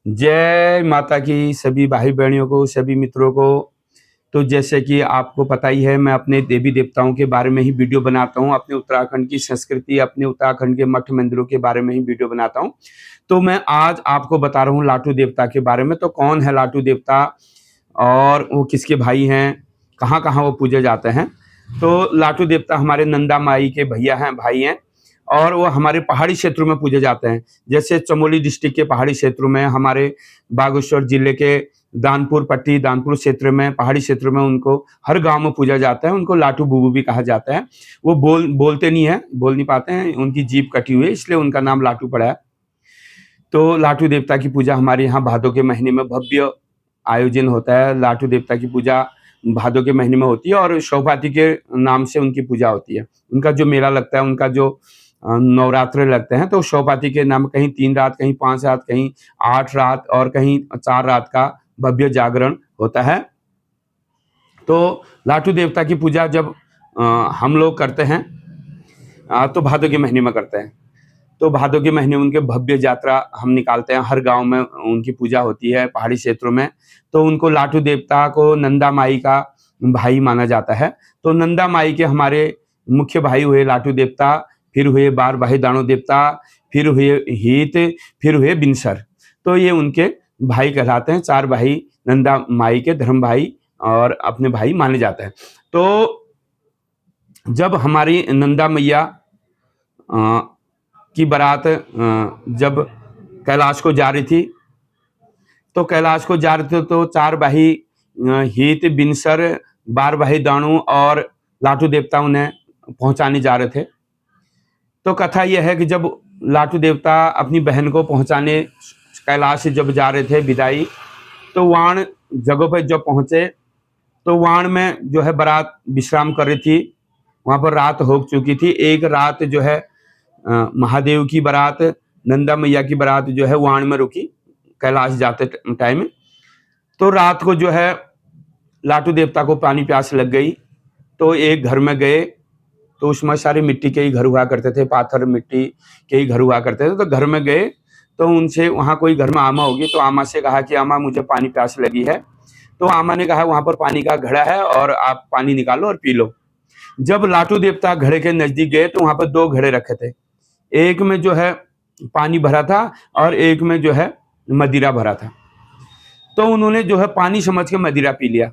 जय माता की सभी भाई बहनियों को, सभी मित्रों को। तो जैसे कि आपको पता ही है, मैं अपने देवी देवताओं के बारे में ही वीडियो बनाता हूँ, अपने उत्तराखंड की संस्कृति, अपने उत्तराखंड के मठ मंदिरों के बारे में ही वीडियो बनाता हूँ। तो मैं आज आपको बता रहा हूँ लाटू देवता के बारे में। तो कौन है लाटू देवता और वो किसके भाई हैं, कहाँ कहाँ वो पूजे जाते हैं। तो लाटू देवता हमारे नंदा माई के भैया हैं, भाई हैं, और वो हमारे पहाड़ी क्षेत्रों में पूजे जाते हैं। जैसे चमोली डिस्ट्रिक्ट के पहाड़ी क्षेत्रों में, हमारे बागेश्वर जिले के दानपुर पट्टी, दानपुर क्षेत्र में, पहाड़ी क्षेत्र में उनको हर गांव में पूजा जाता है। उनको लाटू बुबू भी कहा जाता है। वो बोलते नहीं है, बोल नहीं पाते हैं, उनकी जीभ कटी हुई है, इसलिए उनका नाम लाटू पड़ा है। तो लाटू देवता की पूजा हमारे यहाँ भादों के महीने में भव्य आयोजन होता है। लाटू देवता की पूजा भादों के महीने में होती है और शौभाती के नाम से उनकी पूजा होती है। उनका जो मेला लगता है, उनका जो नवरात्र लगते हैं, तो शौभाती के नाम, कहीं 3 रात, कहीं 5 रात, कहीं 8 रात और कहीं 4 रात का भव्य जागरण होता है। तो लाटू देवता की पूजा जब हम लोग करते हैं तो भादों के महीने में करते हैं। तो भादों के महीने में उनके भव्य यात्रा हम निकालते हैं, हर गांव में उनकी पूजा होती है पहाड़ी क्षेत्रों में। तो उनको लाटू देवता को नंदा माई का भाई माना जाता है। तो नंदा माई के हमारे मुख्य भाई हुए लाटू देवता, फिर हुए बार भाई दानो देवता, फिर हुए हित, फिर हुए बिनसर। तो ये उनके भाई कहलाते हैं। 4 भाई नंदा माई के धर्म भाई और अपने भाई माने जाते हैं। तो जब हमारी नंदा मैया की बारात जब कैलाश को जा रही थी, तो कैलाश को जा रहे थे, तो 4 भाई हित, बिनसर, बार भाई दानू और लाटू देवता उन्हें पहुंचाने जा रहे थे। तो कथा यह है कि जब लाटू देवता अपनी बहन को पहुंचाने कैलाश से जब जा रहे थे विदाई, तो वाण जगह पर जब पहुंचे, तो वाण में जो है बारात विश्राम कर रही थी। वहां पर रात हो चुकी थी। एक रात जो है महादेव की बारात, नंदा मैया की बारात जो है वाण में रुकी कैलाश जाते टाइम। तो रात को जो है लाटू देवता को पानी प्यास लग गई। तो एक घर में गए, तो उसमें सारे मिट्टी के ही घर हुआ करते थे, पाथर मिट्टी के ही घर हुआ करते थे। तो घर में गए, तो उनसे वहाँ कोई घर में आमा होगी, तो आमा से कहा कि आमा मुझे पानी प्यास लगी है। तो आमा ने कहा वहां पर पानी का घड़ा है और आप पानी निकालो और पी लो। जब लाटू देवता घड़े के नजदीक गए, तो वहां पर 2 घड़े रखे थे। एक में जो है पानी भरा था और एक में जो है मदिरा भरा था। तो उन्होंने जो है पानी समझ के मदिरा पी लिया,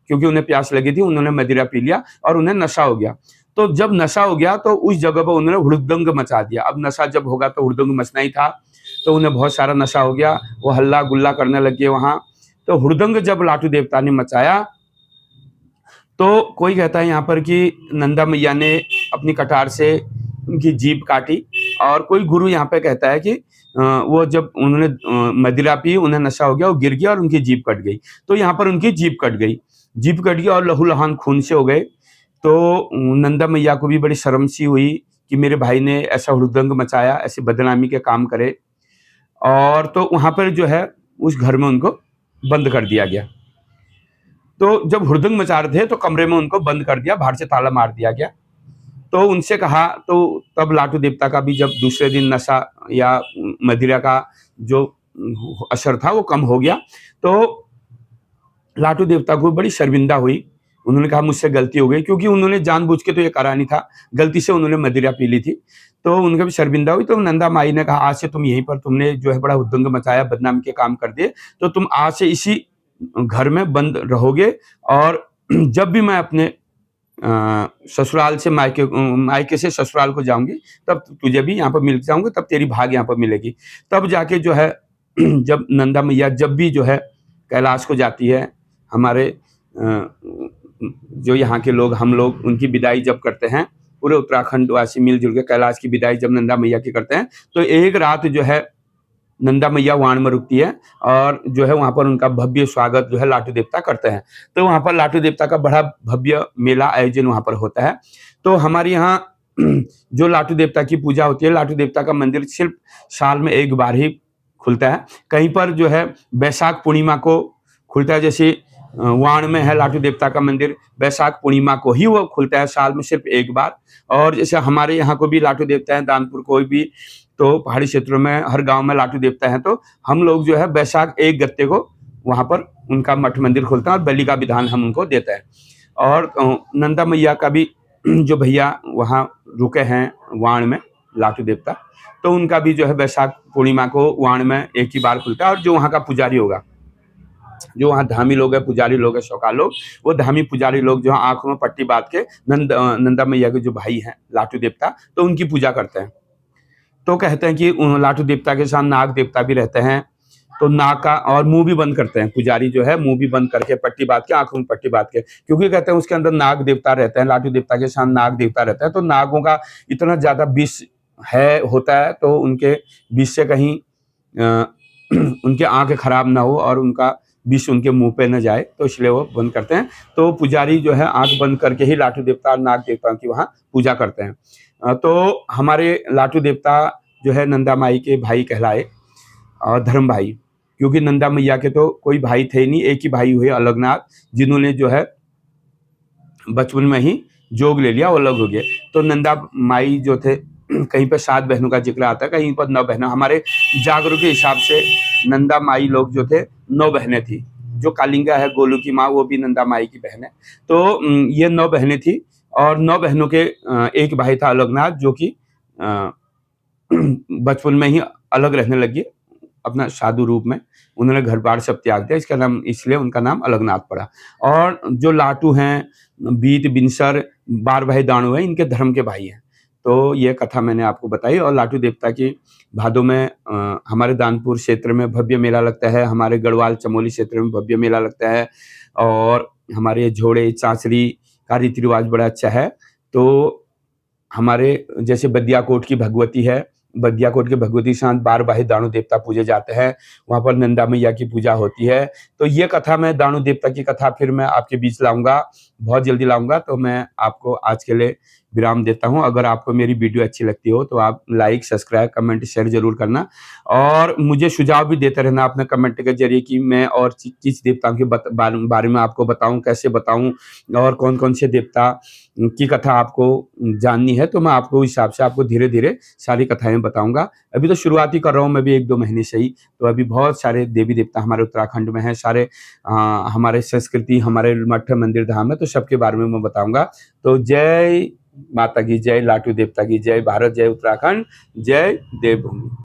क्योंकि उन्हें प्यास लगी थी। उन्होंने मदिरा पी लिया और उन्हें नशा हो गया। तो जब नशा हो गया, तो उस जगह पर उन्होंने हुड़दंग मचा दिया। अब नशा जब होगा तो हुड़दंग मचना ही था। तो उन्हें बहुत सारा नशा हो गया, वो हल्ला गुल्ला करने लगे वहां। तो हुड़दंग जब लाटू देवता ने मचाया, तो कोई कहता है यहाँ पर कि नंदा मैया ने अपनी कटार से उनकी जीभ काटी, और कोई गुरु यहाँ पे कहता है कि वो जब उन्होंने मदिरा पी, उन्हें नशा हो गया, वो गिर गया और उनकी जीभ कट गई। तो यहाँ पर उनकी जीभ कट गई, जीभ कट गई और लहूलुहान खून से हो गए। तो नंदा मैया को भी बड़ी शर्म सी हुई कि मेरे भाई ने ऐसा हुड़दंग मचाया, ऐसे बदनामी के काम करे। और तो वहां पर जो है उस घर में उनको बंद कर दिया गया। तो जब हुड़दंग मचा रहे थे, तो कमरे में उनको बंद कर दिया, बाहर से ताला मार दिया गया। तो उनसे कहा, तो तब लाटू देवता का भी जब दूसरे दिन नशा या मदिरा का जो असर था वो कम हो गया, तो लाटू देवता को बड़ी शर्मिंदा हुई। उन्होंने कहा मुझसे गलती हो गई, क्योंकि उन्होंने जानबूझ के तो ये करा नहीं था, गलती से उन्होंने मदिरा पी ली थी। तो उनका भी शर्मिंदा हुई। तो नंदा माई ने कहा आज से तुम यहीं पर, तुमने जो है बड़ा हुड़दंग मचाया, बदनामी के काम कर दिए, तो तुम आज से इसी घर में बंद रहोगे। और जब भी मैं अपने ससुराल से मायके से ससुराल को जाऊंगी, तब तुझे भी यहाँ पर मिल जाऊंगी, तब तेरी भाग यहाँ पर मिलेगी। तब जाके जो है जब नंदा मैया जब भी जो है कैलाश को जाती है, हमारे जो यहाँ के लोग, हम लोग उनकी विदाई जब करते हैं, पूरे उत्तराखंड वासी मिलजुल के कैलाश की विदाई जब नंदा मैया की करते हैं, तो एक रात जो है नंदा मैया वाण में रुकती है और जो है वहां पर उनका भव्य स्वागत जो है लाटू देवता करते हैं। तो वहां पर लाटू देवता का बड़ा भव्य मेला आयोजन वहां पर होता है। तो हमारे यहाँ जो लाटू देवता की पूजा होती है, लाटू देवता का मंदिर सिर्फ साल में एक बार ही खुलता है। कहीं पर जो है बैसाख पूर्णिमा को खुलता है, जैसे वाण में है लाटू देवता का मंदिर, बैसाख पूर्णिमा को ही वो खुलता है, साल में सिर्फ एक बार। और जैसे हमारे यहाँ को भी लाटू देवता है दानपुर, कोई भी तो पहाड़ी क्षेत्रों में हर गांव में लाटू देवता है, तो हम लोग जो है बैसाख 1 गत्ते को वहाँ पर उनका मठ मंदिर खोलते हैं और बलि का विधान हम उनको देते हैं। और नंदा मैया का भी जो भैया वहाँ रुके हैं वाण में लाटू देवता, तो उनका भी जो है बैसाख पूर्णिमा को वाण में एक ही बार खुलता है। और जो वहाँ का पुजारी होगा, जो वहाँ धामी लोग हैं, पुजारी लोग हैं, शौकाल लोग, वो धामी पुजारी लोग जो आंखों में पट्टी बांध के नंदा मैया के जो भाई हैं लाटू देवता, तो उनकी पूजा करते हैं। तो कहते हैं कि लाटू देवता के साथ नाग देवता भी रहते हैं, तो नाक का और मुंह भी बंद करते हैं पुजारी जो है, मुंह भी बंद करके पट्टी बांध के, आंखों में पट्टी बांध के, क्योंकि कहते हैं उसके अंदर नाग देवता रहते हैं, लाटू देवता के साथ नाग देवता रहता है। तो नागों का इतना ज्यादा विष है होता है, तो उनके विष से कहीं उनके आंखें खराब ना हो और उनका विष उनके मुंह पे न जाए, तो इसलिए वो बंद करते हैं। तो पुजारी जो है आंख बंद करके ही लाटू देवता और नाग देवताओं की वहाँ पूजा करते हैं। तो हमारे लाटू देवता जो है नंदा माई के भाई कहलाए, और धर्म भाई, क्योंकि नंदा मैया के तो कोई भाई थे नहीं, एक ही भाई हुए अलगनाथ, जिन्होंने जो है बचपन में ही जोग ले लिया, वो अलग हो गए। तो नंदा माई जो थे, कहीं पर 7 बहनों का जिक्र आता है, कहीं पर 9 बहनों। हमारे जागरूक के हिसाब से नंदा माई लोग जो थे 9 बहनें थी। जो कालिंगा है गोलू की माँ, वो भी नंदा माई की बहन है। तो ये 9 बहनें थी, और 9 बहनों के एक भाई था अलगनाथ, जो कि बचपन में ही अलग रहने लगी अपना साधु रूप में, उन्होंने घर बार सब त्याग दिया, इसका नाम, इसलिए उनका नाम अलगनाथ पड़ा। और जो लाटू हैं, बीत बिनसर, बार भाई दाणु है, इनके धर्म के भाई हैं। तो ये कथा मैंने आपको बताई। और लाटू देवता की भादों में हमारे दानपुर क्षेत्र में भव्य मेला लगता है, हमारे गढ़वाल चमोली क्षेत्र में भव्य मेला लगता है, और हमारे झोड़े चांचरी का रीति रिवाज बड़ा अच्छा है। तो हमारे जैसे बदियाकोट की भगवती है, बदियाकोट के भगवती के साथ बार बाही दाणु देवता पूजे जाते हैं, वहाँ पर नंदा मैया की पूजा होती है। तो ये कथा, मैं दाणु देवता की कथा फिर मैं आपके बीच लाऊंगा, बहुत जल्दी लाऊंगा। तो मैं आपको आज के लिए विराम देता हूँ। अगर आपको मेरी वीडियो अच्छी लगती हो तो आप लाइक, सब्सक्राइब, कमेंट, शेयर जरूर करना, और मुझे सुझाव भी देते रहना अपने कमेंट के जरिए कि मैं और किस देवताओं के बारे में आपको बताऊं, कैसे बताऊं, और कौन कौन से देवता की कथा आपको जाननी है। तो मैं आपको उस हिसाब से आपको धीरे धीरे सारी कथाएं बताऊंगा। अभी तो शुरुआती कर रहा हूँ मैं भी 1-2 महीने से ही, तो अभी बहुत सारे देवी देवता हमारे उत्तराखंड में हैं, सारे हमारे संस्कृति, हमारे मठ मंदिर धाम है, तो सबके बारे में मैं बताऊंगा। तो जय माता की जय, लाटू देवता की जय, भारत जय, उत्तराखंड जय, देवभूमि।